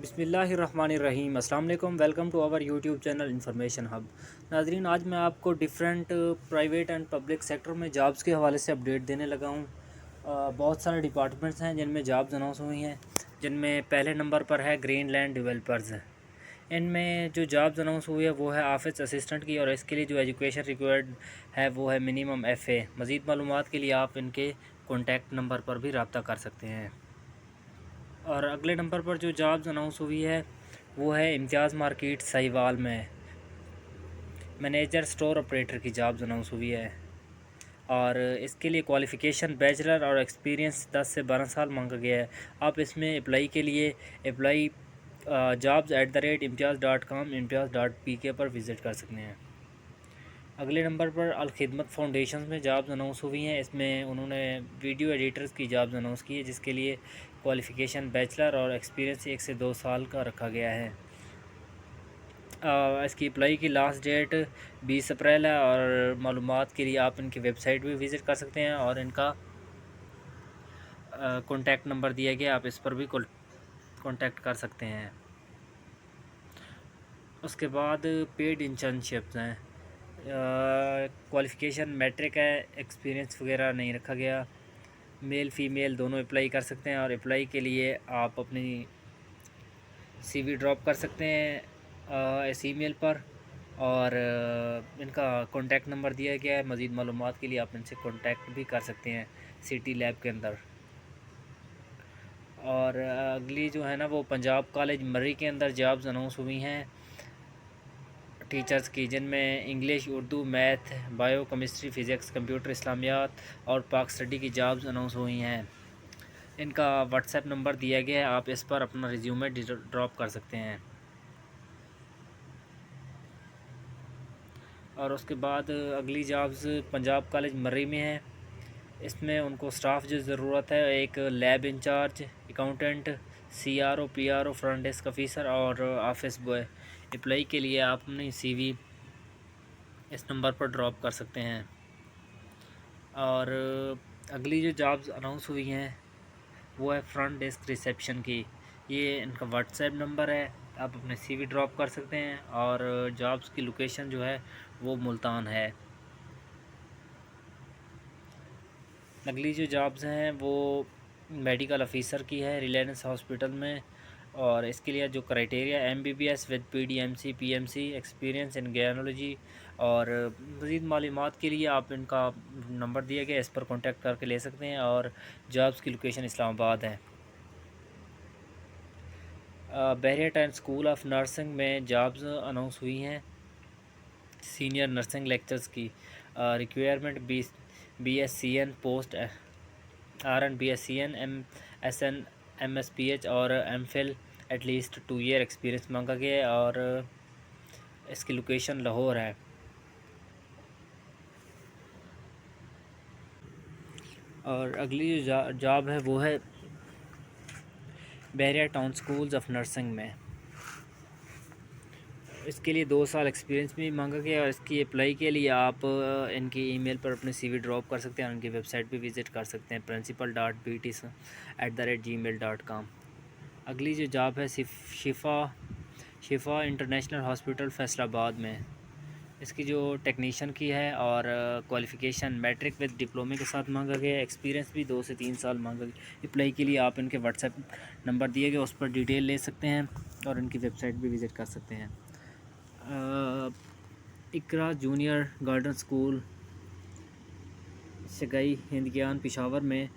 बिस्मिल्लाहिर्रहमानिर्रहीम। अस्सलाम वालेकुम। Welcome to our YouTube channel information hub. नाजरीन, आज मैं आपको different private and public sector में जॉब्स के हवाले से अपडेट देने लगा हूँ। बहुत सारे डिपार्टमेंट्स हैं जिनमें जॉब्स अनाउंस हुई हैं, जिनमें पहले नंबर पर है ग्रीनलैंड डेवलपर्स। इनमें जो जॉब्स अनाउंस हुई है वो है ऑफिस असिस्टेंट की, और इसके लिए जो एजुकेशन रिक्वायर्ड है वो है मिनिमम FA। मज़ीद मालूमात के लिए आप इनके कॉन्टैक्ट नंबर पर भी रब्ता कर सकते हैं। और अगले नंबर पर जो जॉब्स अनाउंस हुई है वो है इम्तियाज़ मार्केट साहिवाल में मैनेजर स्टोर ऑपरेटर की जॉब्स अनाउंस हुई है। और इसके लिए क्वालिफ़िकेशन बैचलर और एक्सपीरियंस 10 से 12 साल मांगा गया है। आप इसमें अप्लाई के लिए अप्लाई jobs@imtiaz.com imtiaz.pk पर विज़िट कर सकते हैं। अगले नंबर पर अल खिदमत फाउंडेशन में जॉब्स अनाउंस हुई हैं। इसमें उन्होंने वीडियो एडिटर्स की जॉब्स अनाउंस की है, जिसके लिए क्वालिफ़िकेशन बैचलर और एक्सपीरियंस 1 से 2 साल का रखा गया है। इसकी अप्लाई की लास्ट डेट 20 अप्रैल है, और मालूमात के लिए आप इनकी वेबसाइट भी विज़िट कर सकते हैं, और इनका कॉन्टैक्ट नंबर दिया गया, आप इस पर भी कॉन्टैक्ट कर सकते हैं। उसके बाद पेड इंटर्नशिप्स हैं। क्वालिफ़िकेशन मैट्रिक है, एक्सपीरियंस वगैरह नहीं रखा गया। मेल फ़ीमेल दोनों अप्लाई कर सकते हैं, और अप्लाई के लिए आप अपनी CV ड्रॉप कर सकते हैं इस ईमेल पर, और इनका कॉन्टैक्ट नंबर दिया गया है। मज़ीद मालूमात के लिए आप इनसे कॉन्टैक्ट भी कर सकते हैं सिटी लैब के अंदर। और अगली जो है ना वो पंजाब कॉलेज मर्री के अंदर जॉब्स अनाउंस हुई हैं टीचर्स की, जिनमें English, Urdu, math, bio, chemistry, physics, computer, इस्लामियात और पाक स्टडी की जॉब्स अनाउंस हुई हैं। इनका व्हाट्सएप नंबर दिया गया है, आप इस पर अपना रिज्यूमे ड्रॉप कर सकते हैं। और उसके बाद अगली जॉब्स पंजाब कॉलेज मर्री में है। इसमें उनको स्टाफ जो ज़रूरत है, एक lab in charge, accountant, CRO, PRO, front desk officer और ऑफिस बॉय। अप्लाई के लिए आप अपनी CV इस नंबर पर ड्रॉप कर सकते हैं। और अगली जो जॉब्स अनाउंस हुई हैं वो है फ्रंट डेस्क रिसेप्शन की। ये इनका व्हाट्सएप नंबर है, आप अपने CV ड्रॉप कर सकते हैं, और जॉब्स की लोकेशन जो है वो मुल्तान है। अगली जो जॉब्स हैं वो मेडिकल ऑफिसर की है रिलायंस हॉस्पिटल में, और इसके लिए जो criteria MBBS with PDMC PMC experience in gynaecology. और मज़ीद मालूमात के लिए आप इनका नंबर दिया गया, इस पर कॉन्टैक्ट करके ले सकते हैं, और जॉब्स की लोकेशन इस्लामाबाद है। बहरिया टाइम स्कूल ऑफ नर्सिंग में जॉब्स अनाउंस हुई हैं सीनियर नर्सिंग लेक्चर्स की। Requirement BSCN post RN BSCN MSN MSPH और MPhil एटलीस्ट 2 ईयर एक्सपीरियंस मांगा गया है, और इसकी लोकेशन लाहौर है। और अगली जो जॉब है वो है बहरिया टाउन स्कूल्स ऑफ नर्सिंग में। इसके लिए 2 साल एक्सपीरियंस भी मांगा गया है, और इसकी अप्लाई के लिए आप इनकी ईमेल पर अपनी CV ड्रॉप कर सकते हैं, और इनकी वेबसाइट भी विज़िट कर सकते हैं principal.bt@gmail.com। अगली जो जॉब है शिफा इंटरनेशनल हॉस्पिटल फैसलाबाद में। इसकी जो टेक्नीशियन की है, और क्वालिफ़िकेशन मैट्रिक विद डिप्लोमे के साथ मांगा गया है। एक्सपीरियंस भी 2 से 3 साल मांगा गया। अप्लाई के लिए आप इनके व्हाट्सएप नंबर दिए गए, उस पर डिटेल ले सकते हैं, और इनकी वेबसाइट भी विज़िट कर सकते हैं। इकरा जूनियर गार्डन स्कूल शगई हिंदकियान पेशावर में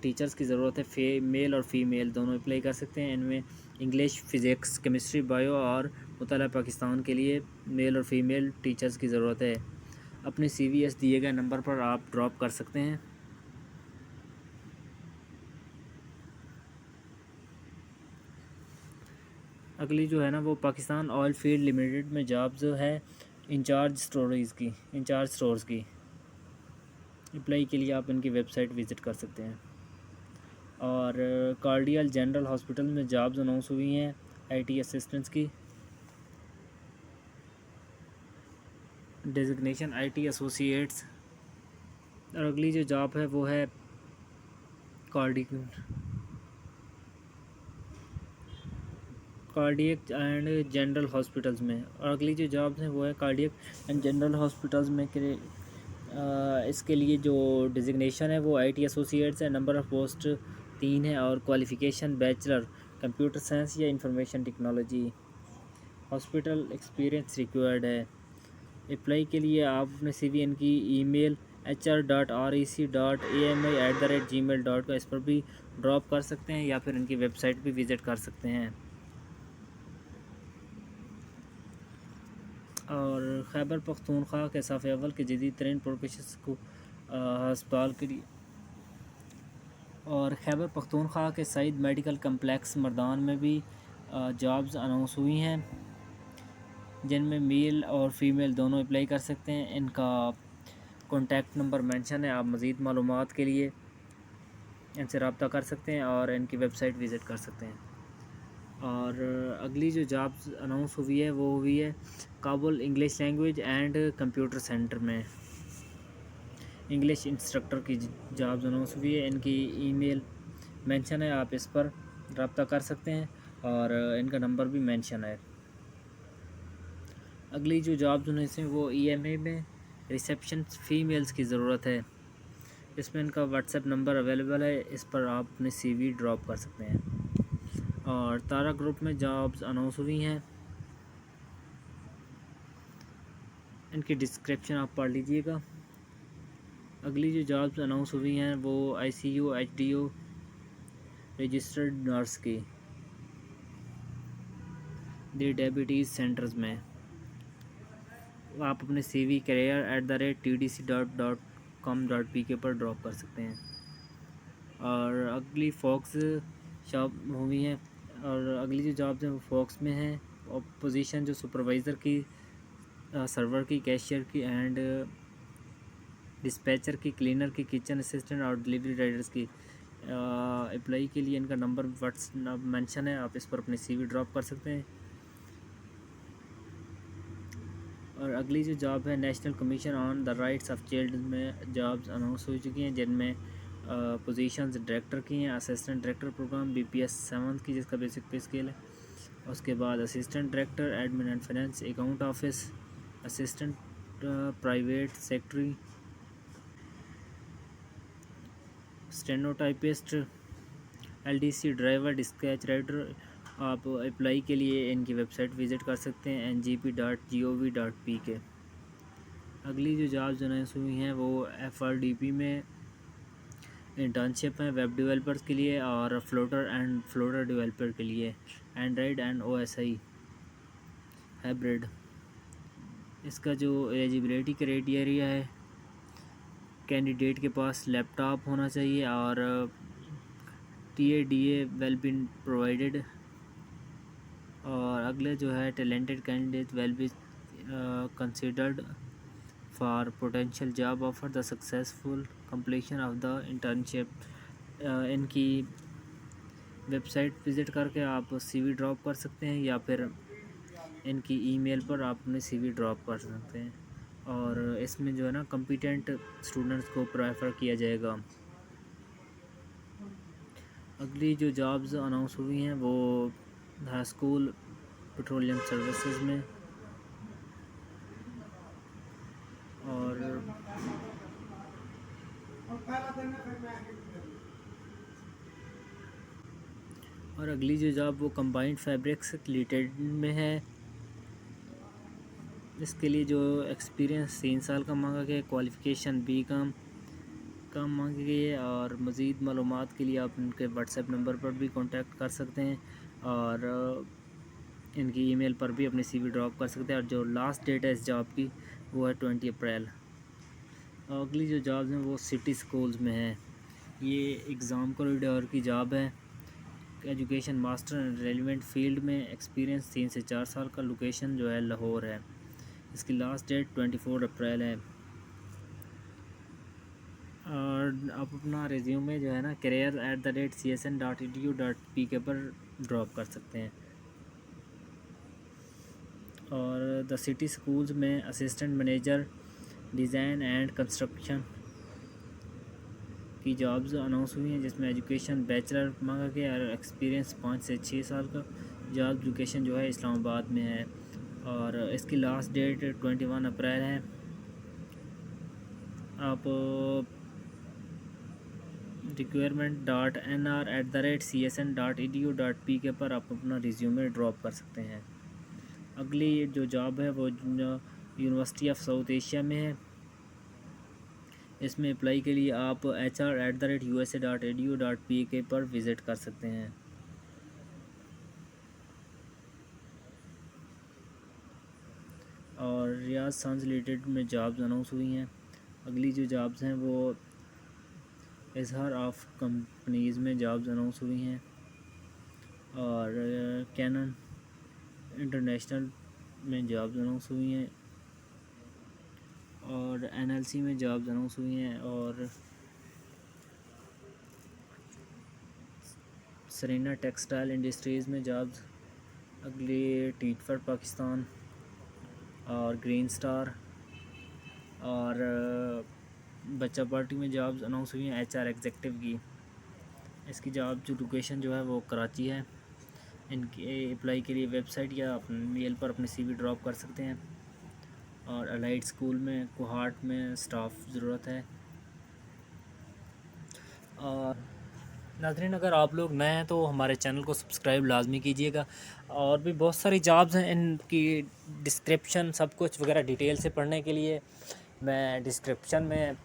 टीचर्स की ज़रूरत है। मेल और फ़ीमेल दोनों अप्लाई कर सकते हैं। इनमें इंग्लिश, फ़िज़िक्स, केमिस्ट्री, बायो और मुताला पाकिस्तान के लिए मेल और फ़ीमेल टीचर्स की ज़रूरत है। अपनी CV इस दिए गए नंबर पर आप ड्रॉप कर सकते हैं। अगली जो है ना वो पाकिस्तान ऑयल फील्ड लिमिटेड में जॉब जो है इंचार्ज स्टोर्स की। अप्लाई के लिए आप इनकी वेबसाइट विज़िट कर सकते हैं। और कार्डियल जनरल हॉस्पिटल में जॉब्स अनाउंस हुई हैं IT असिस्टेंट्स की। Designation IT associates. और अगली जो जॉब है वो है कार्डियक एंड जनरल हॉस्पिटल्स में। और अगली जो जॉब्स हैं वो है कार्डियक एंड जनरल हॉस्पिटल्स में के इसके लिए जो डिजिग्नेशन है वो आईटी एसोसिएट्स है। नंबर ऑफ़ पोस्ट 3 है और क्वालिफ़िकेशन बैचलर कंप्यूटर साइंस या information technology. Hospital experience required है। अप्लाई के लिए आप अपने CV इनकी ईमेल hr.rec.ami@gmail.com इस पर भी ड्रॉप कर सकते हैं या फिर इनकी वेबसाइट भी विज़िट कर सकते हैं। और खैबर पख्तूनख्वा के सफ़े अव्वल के जदीद तरीन प्रोफेशंस को हस्पताल के लिए और खैबर पख्तूनख्वा के सईद मेडिकल कम्प्लेक्स मर्दान में भी जॉब्स अनाउंस हुई हैं, जिनमें मेल और फीमेल दोनों अप्लाई कर सकते हैं। इनका कॉन्टैक्ट नंबर मेंशन है। आप मज़ीद मालूमात के लिए इनसे रब्ता कर सकते हैं और इनकी वेबसाइट विज़िट कर सकते हैं। और अगली जो जॉब्स अनाउंस हुई है वो हुई है Kabul English language and computer centre में इंग्लिश इंस्ट्रक्टर की जॉब्स अनाउंस हुई है। इनकी ईमेल मेंशन है, आप इस पर रब्ता कर सकते हैं और इनका नंबर भी मेंशन है। अगली जो जॉब्स उन्हें से वो EMA में रिसेप्शन फ़ीमेल्स की ज़रूरत है। इसमें इनका व्हाट्सएप नंबर अवेलेबल है, इस पर आप अपनी CV ड्रॉप कर सकते हैं। और तारा ग्रुप में जॉब्स अनाउंस हुई हैं, इनकी डिस्क्रिप्शन आप पढ़ लीजिएगा। अगली जो जॉब्स अनाउंस हुई हैं वो ICU HDO रजिस्टर्ड नर्स की दी डायबिटीज़ सेंटर्स में। आप अपने CV career@tdc.com.pk पर ड्रॉप कर सकते हैं। और अगली फॉक्स शॉप हुई है और अगली जो जॉब्स हैं वो फॉक्स में है। और पोजीशन जो सुपरवाइज़र की, सर्वर की, कैशियर की एंड डिस्पैचर की, क्लीनर की, किचन असिस्टेंट और डिलीवरी राइडर्स की। अप्लाई के लिए इनका नंबर व्हाट्सएप मेंशन है, आप इस पर अपनी CV ड्रॉप कर सकते हैं। और अगली जो जॉब है national commission on the rights of child में जॉब्स अनाउंस हो चुकी हैं, जिनमें पोजीशंस डायरेक्टर की हैं, असिस्टेंट डायरेक्टर प्रोग्राम BPS 7 की जिसका बेसिक पे स्केल है। उसके बाद assistant director admin and finance account office, assistant private secretary, stenotypist, LDC driver, dispatch rider. आप अप्लाई के लिए इनकी वेबसाइट विज़िट कर सकते हैं ngp.gov.pk। अगली जो जॉब्स अनाउंस हुई हैं वो FRDP में इंटर्नशिप है वेब डेवलपर्स के लिए और फ्लोटर डेवलपर के लिए, एंड्रॉयड एंड OSI हाइब्रिड। इसका जो एलिजिबिलिटी क्राइटेरिया है, कैंडिडेट के पास लैपटॉप होना चाहिए और TADA वेल बीन प्रोवाइडेड। और अगले जो है talented candidate well be considered for potential job offer the successful completion of the internship. इनकी वेबसाइट विज़िट करके आप CV ड्रॉप कर सकते हैं या फिर इनकी ईमेल पर आप अपनी CV ड्रॉप कर सकते हैं। और इसमें जो है ना कॉम्पिटेंट स्टूडेंट्स को प्रेफर किया जाएगा। अगली जो जॉब्स अनाउंस हुई हैं वो हाई स्कूल पेट्रोलियम सर्विसेज में और अगली जो जॉब वो कंबाइंड फैब्रिक्स लिमिटेड में है। इसके लिए जो एक्सपीरियंस 3 साल का मांगा गया है, क्वालिफ़िकेशन BCom कम मांगी गई है। और मज़ीद मालूमात के लिए आप उनके व्हाट्सएप नंबर पर भी कांटेक्ट कर सकते हैं और इनकी ईमेल पर भी अपनी CV ड्रॉप कर सकते हैं। और जो लास्ट डेट है इस जॉब की वो है 20 अप्रैल। अगली जो जॉब्स हैं वो सिटी स्कूल्स में है। ये एग्ज़ाम कॉरिडोर की जॉब है। Education master and relevant field में एक्सपीरियंस 3 से 4 साल का। लोकेशन जो है लाहौर है। इसकी लास्ट डेट 24 अप्रैल है। और आप अपना रिज्यूमे जो है ना career@csn.edu.pk पर ड्रॉप कर सकते हैं। और द सिटी स्कूल्स में assistant manager design and construction की जॉब्स अनाउंस हुई हैं, जिसमें एजुकेशन बैचलर मांगा गया और एक्सपीरियंस 5 से 6 साल का। जॉब लोकेशन जो है इस्लामाबाद में है और इसकी लास्ट डेट 21 अप्रैल है। आप requirement.nr@csn.edu.pk पर आप अपना रिज्यूमे ड्रॉप कर सकते हैं। अगली जो जॉब है वो यूनिवर्सिटी ऑफ साउथ एशिया में है। इसमें अप्लाई के लिए आप hr@usa.edu.pk पर विज़िट कर सकते हैं। और रियाज सन्स रिलेटेड में जॉब्स अनाउंस हुई हैं। अगली जो जॉब्स हैं वो इजहार ऑफ कंपनीज़ में जॉब्स अनाउंस हुई हैं और कैनन इंटरनेशनल में जॉब्स अनाउंस हुई हैं और एनएलसी में जॉब्स अनाउंस हुई हैं और सरीना टेक्सटाइल इंडस्ट्रीज़ में जॉब्स। अगली टीट फॉर पाकिस्तान और ग्रीन स्टार और बच्चा पार्टी में जॉब्स अनाउंस हुई हैं एचआर एग्जेक्टिव की। इसकी जॉब जो लोकेशन जो है वो कराची है। इनके अप्लाई के लिए वेबसाइट या अपने मेल पर अपनी सीवी ड्रॉप कर सकते हैं। और अलाइड स्कूल में कोहाट में स्टाफ ज़रूरत है। और नाज़रीन, अगर आप लोग नए हैं तो हमारे चैनल को सब्सक्राइब लाजमी कीजिएगा। और भी बहुत सारी जॉब्स हैं, इनकी डिस्क्रिप्शन सब कुछ वगैरह डिटेल से पढ़ने के लिए मैं डिस्क्रिप्शन में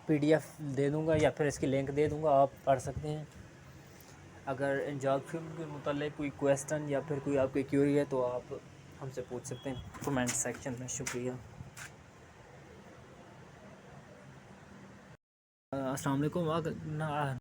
PDF दे दूंगा या फिर इसकी लिंक दे दूंगा, आप पढ़ सकते हैं। अगर इन जॉब फील्ड के मुताल्लिक़ कोई क्वेश्चन या फिर कोई आपकी क्यूरी है तो आप हमसे पूछ सकते हैं कमेंट सेक्शन में। शुक्रिया। अस्सलाम वालेकुम।